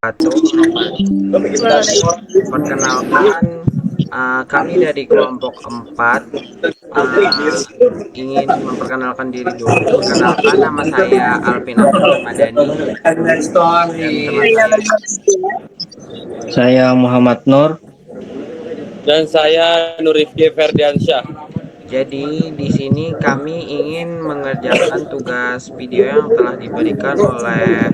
Perkenalkan, kami dari kelompok 4 eh, ingin memperkenalkan diri dulu. Perkenalkan, nama saya Alvin Ahmad Ramadhani dan teman saya. Saya Muhammad Nur. Dan saya Nurifki Ferdiansyah. Jadi di sini kami ingin mengerjakan tugas video yang telah diberikan oleh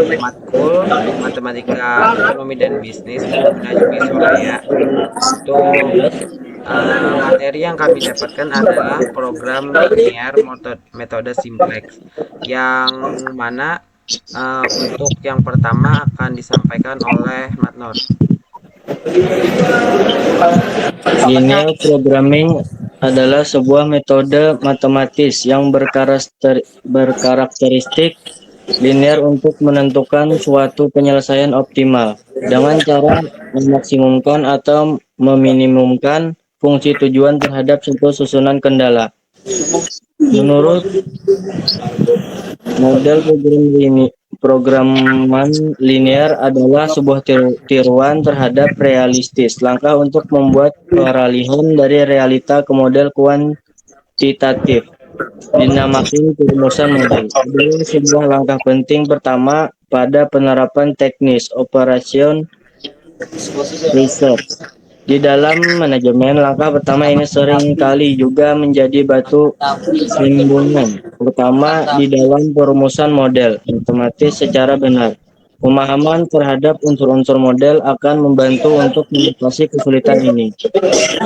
Ibu Matkul Matematika Ekonomi dan Bisnis Bu Najmi Soraya. Untuk materi yang kami dapatkan adalah program linear metode simplex, yang mana untuk yang pertama akan disampaikan oleh Matnor. Linear programming adalah sebuah metode matematis yang berkarakteristik linear untuk menentukan suatu penyelesaian optimal dengan cara memaksimumkan atau meminimumkan fungsi tujuan terhadap suatu susunan kendala. Menurut model programan linear adalah sebuah tiruan terhadap realistis, langkah untuk membuat peralihan dari realita ke model kuantitatif, dinamakan perumusan model. Adalah sebuah langkah penting pertama pada penerapan teknis operation research. Di dalam manajemen, langkah pertama ini sering kali juga menjadi batu sandungan pertama di dalam perumusan model matematis secara benar. Pemahaman terhadap unsur-unsur model akan membantu untuk mengatasi kesulitan ini.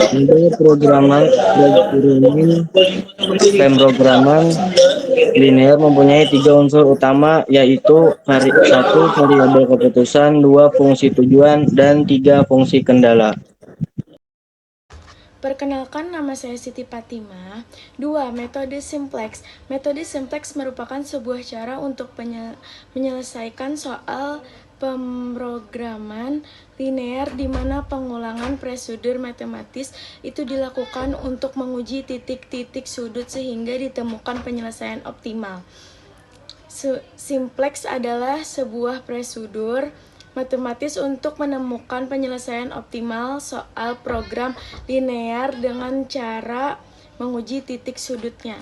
Model pemrograman linear mempunyai 3 unsur utama, yaitu satu variabel keputusan, 2 fungsi tujuan, dan 3 fungsi kendala. Perkenalkan, nama saya Siti Fatimah. 2. Metode simplex. Metode simplex merupakan sebuah cara untuk menyelesaikan soal pemrograman linear di mana pengulangan prosedur matematis itu dilakukan untuk menguji titik-titik sudut sehingga ditemukan penyelesaian optimal. Simplex adalah sebuah prosedur matematis untuk menemukan penyelesaian optimal soal program linear dengan cara menguji titik sudutnya.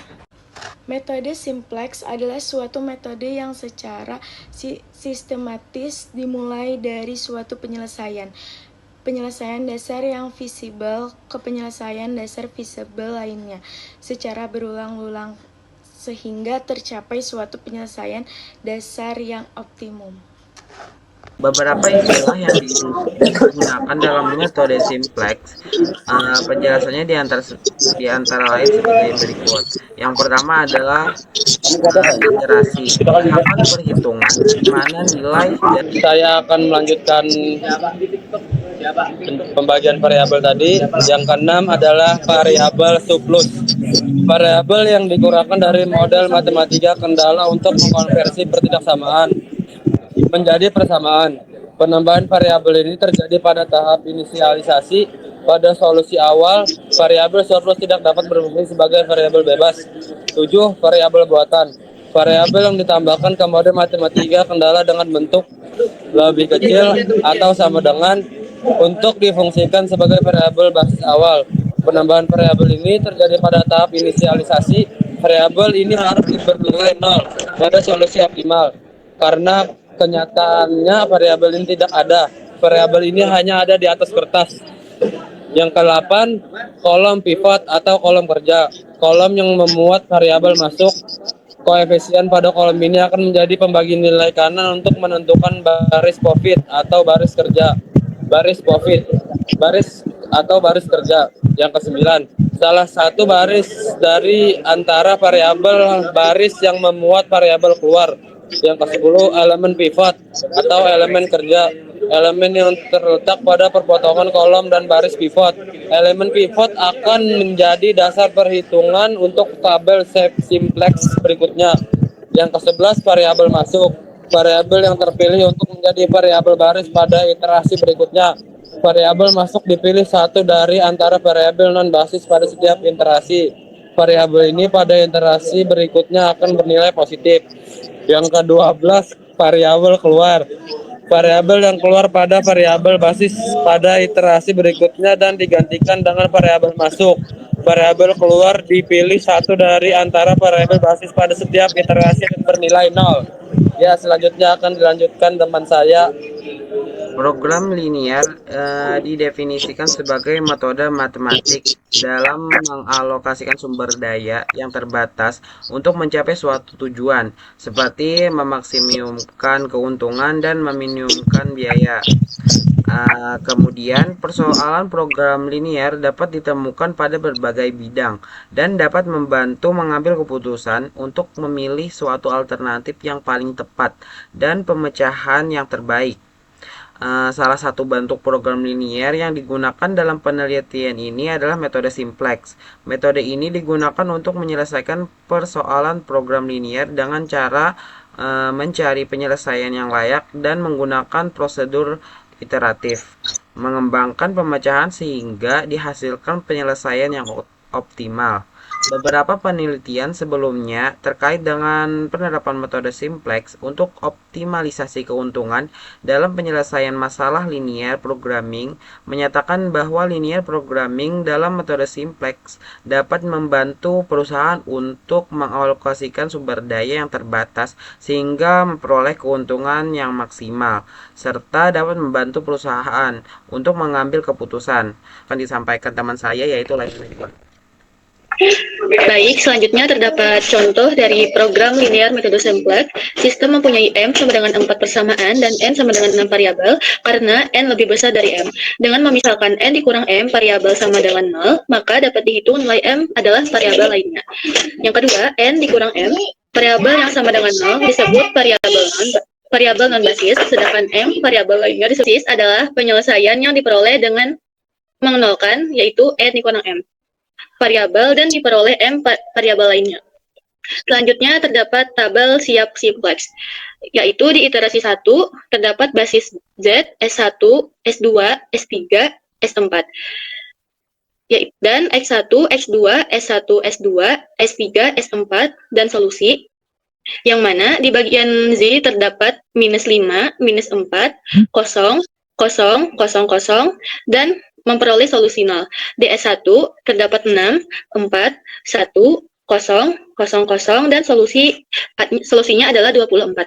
Metode simplex adalah suatu metode yang secara sistematis dimulai dari suatu penyelesaian dasar yang visible ke penyelesaian dasar visible lainnya secara berulang-ulang sehingga tercapai suatu penyelesaian dasar yang optimum. Beberapa istilah yang digunakan dalam metode simplex, penjelasannya di antara lain sebagai berikut. Yang pertama adalah iterasi, tahapan perhitungan di mana nilai dari Saya akan melanjutkan pembagian variabel tadi. Yang keenam adalah variabel surplus. Variabel yang dikurangkan dari model matematika kendala untuk mengkonversi pertidaksamaan menjadi persamaan. Penambahan variabel ini terjadi pada tahap inisialisasi. Pada solusi awal, variabel surplus tidak dapat berfungsi sebagai variabel bebas. 7. Variabel buatan. Variabel yang ditambahkan ke model matematika kendala dengan bentuk lebih kecil atau sama dengan untuk difungsikan sebagai variabel basis awal. Penambahan variabel ini terjadi pada tahap inisialisasi. Variabel ini harus bernilai 0 pada solusi optimal. Karena kenyataannya variabel ini tidak ada. Variabel ini hanya ada di atas kertas. Yang ke-8, kolom pivot atau kolom kerja. Kolom yang memuat variabel masuk. Koefisien pada kolom ini akan menjadi pembagi nilai kanan untuk menentukan baris pivot atau baris kerja. Baris pivot, baris atau baris kerja. Yang ke-9, salah satu baris dari antara variabel baris yang memuat variabel keluar. Yang ke-10, elemen pivot atau elemen kerja. Elemen yang terletak pada perpotongan kolom dan baris pivot. Elemen pivot akan menjadi dasar perhitungan untuk tabel simplex berikutnya. Yang ke-11, variabel masuk. Variabel yang terpilih untuk menjadi variabel baris pada iterasi berikutnya. Variabel masuk dipilih satu dari antara variabel non-basis pada setiap iterasi. Variabel ini pada iterasi berikutnya akan bernilai positif. Yang ke-12, variabel keluar. Variabel yang keluar pada variabel basis pada iterasi berikutnya dan digantikan dengan variabel masuk. Variabel keluar dipilih satu dari antara variabel basis pada setiap iterasi dan bernilai 0. Ya, selanjutnya akan dilanjutkan teman saya. Program linier didefinisikan sebagai metode matematik dalam mengalokasikan sumber daya yang terbatas untuk mencapai suatu tujuan, seperti memaksimumkan keuntungan dan meminimumkan biaya. Kemudian, persoalan program linier dapat ditemukan pada berbagai bidang dan dapat membantu mengambil keputusan untuk memilih suatu alternatif yang paling tepat dan pemecahan yang terbaik. Salah satu bentuk program linier yang digunakan dalam penelitian ini adalah metode simplex. Metode ini digunakan untuk menyelesaikan persoalan program linier dengan cara mencari penyelesaian yang layak dan menggunakan prosedur iteratif, mengembangkan pemecahan sehingga dihasilkan penyelesaian yang optimal. Beberapa penelitian sebelumnya terkait dengan penerapan metode simplex untuk optimalisasi keuntungan dalam penyelesaian masalah linear programming menyatakan bahwa linear programming dalam metode simplex dapat membantu perusahaan untuk mengalokasikan sumber daya yang terbatas sehingga memperoleh keuntungan yang maksimal, serta dapat membantu perusahaan untuk mengambil keputusan. Akan disampaikan teman saya yaitu lainnya. Baik, selanjutnya terdapat contoh dari program linear metode simplex. Sistem mempunyai M sama dengan 4 persamaan dan N sama dengan 6 variabel karena N lebih besar dari M. Dengan memisahkan N dikurang M variabel sama dengan 0, maka dapat dihitung nilai M adalah variabel lainnya. Yang kedua, N dikurang M, variabel yang sama dengan 0 disebut variabel non-basis, sedangkan M variabel lainnya disebut adalah penyelesaian yang diperoleh dengan menolkan, yaitu N dikurang M variabel dan diperoleh M variabel lainnya. Selanjutnya terdapat tabel siap simplex, yaitu di iterasi 1 terdapat basis Z, S1, S2, S3, S4. Dan X1, X2, S1, S2, S3, S4, dan solusi, yang mana di bagian Z terdapat minus 5, minus 4, 0, 0, 0, 0, dan memperoleh solusi 0. DS1 terdapat 6, 4, 1, 0, 0, 0, dan solusinya adalah 24.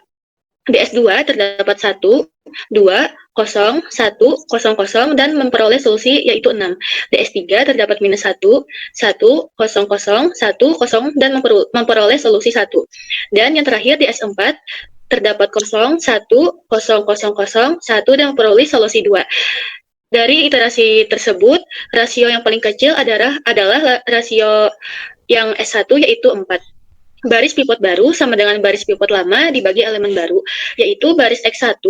DS2 terdapat 1, 2, 0, 1, 0, 0, dan memperoleh solusi yaitu 6. DS3 terdapat minus 1, 1, 0, 0, 1, 0, dan memperoleh solusi 1. Dan yang terakhir DS4 terdapat 0, 1, 0, 0, 1, dan memperoleh solusi 2. Dari iterasi tersebut, rasio yang paling kecil adalah rasio yang S1 yaitu 4. Baris pivot baru sama dengan baris pivot lama dibagi elemen baru, yaitu baris X1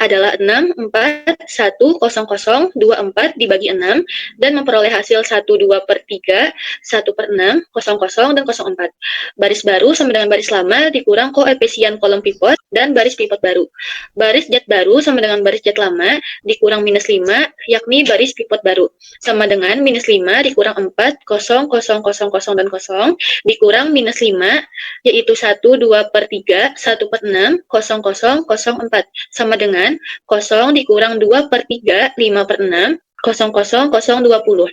adalah 6, 4, 1, 0, 0, 2, 4 dibagi 6, dan memperoleh hasil 1, 2 per 3, 1 per 6, 0, 0, dan 0, 4. Baris baru sama dengan baris lama dikurang koefisien kolom pivot dan baris pivot baru. Baris Z baru sama dengan baris Z lama dikurang minus 5, yakni baris pivot baru, sama dengan minus 5 dikurang 4, 0, 0, 0, 0, dan 0, dikurang minus 5, yaitu 1, 2 per 3, 1 per 6, 0, 0, 0, 4, sama dengan 0 dikurang 2 per 3, 5 per 6, 0, 0, 0, 20.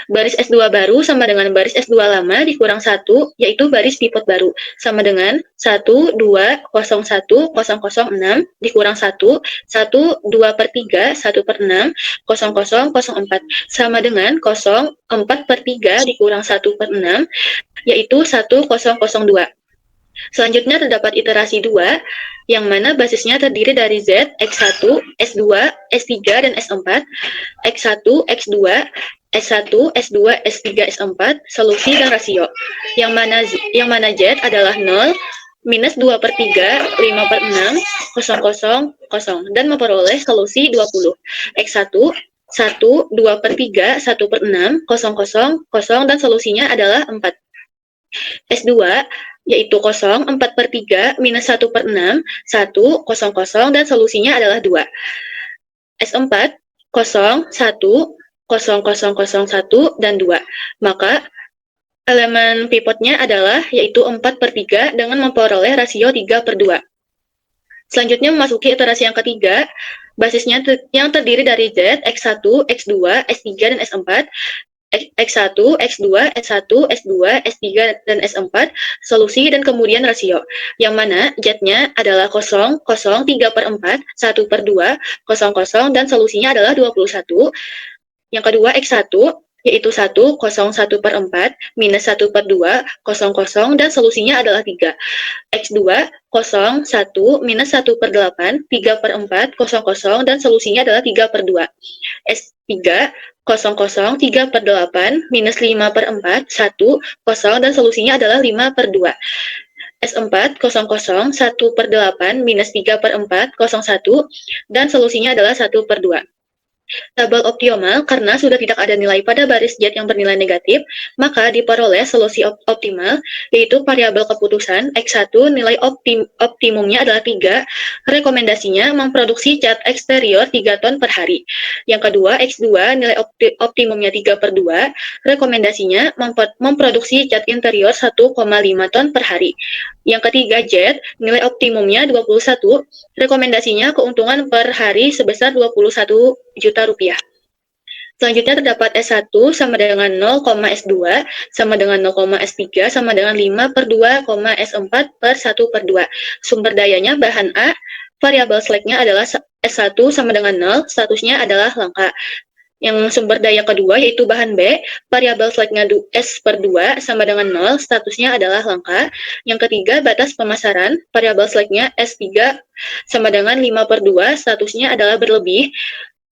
Baris S2 baru sama dengan baris S2 lama dikurang 1, yaitu baris pivot baru, sama dengan 1, 2, 0, 1, 0, 0, 6, dikurang 1, 1, 2 per 3, 1 per 6, 0, 0, 0, 4, sama dengan 0, 4 per 3 dikurang 1 per 6, yaitu 1, 0, 0, 2. Selanjutnya terdapat iterasi 2, yang mana basisnya terdiri dari Z, X1, S2, S3, dan S4, X1, X2, S1, S2, S3, S4, solusi dan rasio, yang mana Z adalah 0, minus 2 per 3, 5 per 6, 0, 0, 0, dan memperoleh solusi 20. X1, 1, 2 per 3, 1 per 6, 0, 0, 0, dan solusinya adalah 4. S2 yaitu 0, 4 per 3, minus 1 per 6, 1, 0, 0, dan solusinya adalah 2. S4, 0, 1, 0, 0, 0, 1, dan 2. Maka elemen pivotnya adalah yaitu 4 per 3 dengan memperoleh rasio 3 per 2. Selanjutnya memasuki iterasi yang ketiga, basisnya yang terdiri dari Z, X1, X2, S3, dan S4, X1, X2, S1, S2, S3, dan S4, solusi dan kemudian rasio. Yang mana Z-nya adalah 0, 0, 3/4, 1/2, 0, dan solusinya adalah 21. Yang kedua X1, yaitu 1, 0, 1/4, minus 1/2, 0, dan solusinya adalah 3. X2, 0, 1, minus 1/8, 3/4, 0, dan solusinya adalah 3/2. S3, 0, 3/8, minus 5/4, 1, 0, dan solusinya adalah 5/2. S4, 0, 1/8, minus 3/4, 1, dan solusinya adalah 1/2. Tabel optimal, karena sudah tidak ada nilai pada baris Z yang bernilai negatif, maka diperoleh solusi optimal, yaitu variabel keputusan X1 nilai optimumnya adalah 3, rekomendasinya memproduksi cat eksterior 3 ton per hari. Yang kedua, X2 nilai optimumnya 3/2, rekomendasinya memproduksi cat interior 1,5 ton per hari. Yang ketiga, Z, nilai optimumnya 21, rekomendasinya keuntungan per hari sebesar 21 juta rupiah. Selanjutnya terdapat S1 sama dengan 0, S2 sama dengan 0, S3 sama dengan 5/2, S4 per 1/2. Sumber dayanya bahan A, variabel slack-nya adalah S1 sama dengan 0, statusnya adalah langka. Yang sumber daya kedua yaitu bahan B, variabel slack-nya S/2 sama dengan 0, statusnya adalah langka. Yang ketiga batas pemasaran, variabel slack-nya S3 sama dengan 5/2, statusnya adalah berlebih.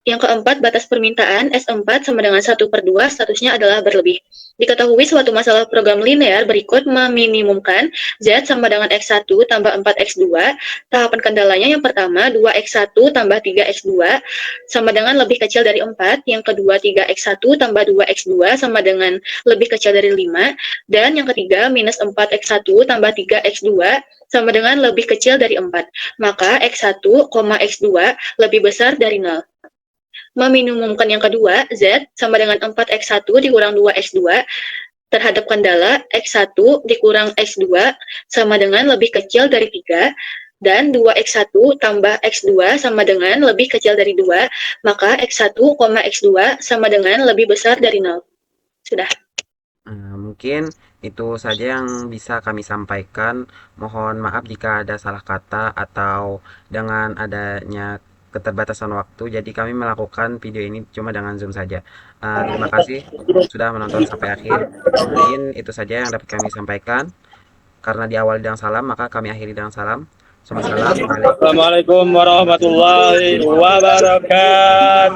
Yang keempat, batas permintaan S4 sama dengan 1/2, statusnya adalah berlebih. Diketahui suatu masalah program linear berikut meminimumkan Z sama dengan X1 tambah 4X2. Tahapan kendalanya yang pertama, 2X1 tambah 3X2 sama dengan lebih kecil dari 4. Yang kedua, 3X1 tambah 2X2 sama dengan lebih kecil dari 5. Dan yang ketiga, minus 4X1 tambah 3X2 sama dengan lebih kecil dari 4. Maka X1, X2 lebih besar dari 0. Meminimumkan yang kedua, Z sama dengan 4X1 dikurang 2X2 terhadap kendala X1 dikurang X2 sama dengan lebih kecil dari 3, dan 2X1 tambah X2 sama dengan lebih kecil dari 2, maka X1, X2 sama dengan lebih besar dari 0. Sudah. Mungkin itu saja yang bisa kami sampaikan. Mohon maaf jika ada salah kata atau dengan adanya keterbatasan waktu, jadi kami melakukan video ini cuma dengan Zoom saja. Terima kasih sudah menonton sampai akhir. Mungkin itu saja yang dapat kami sampaikan. Karena diawali dengan salam, maka kami akhiri dengan salam. Assalamualaikum. Assalamualaikum warahmatullahi wabarakatuh.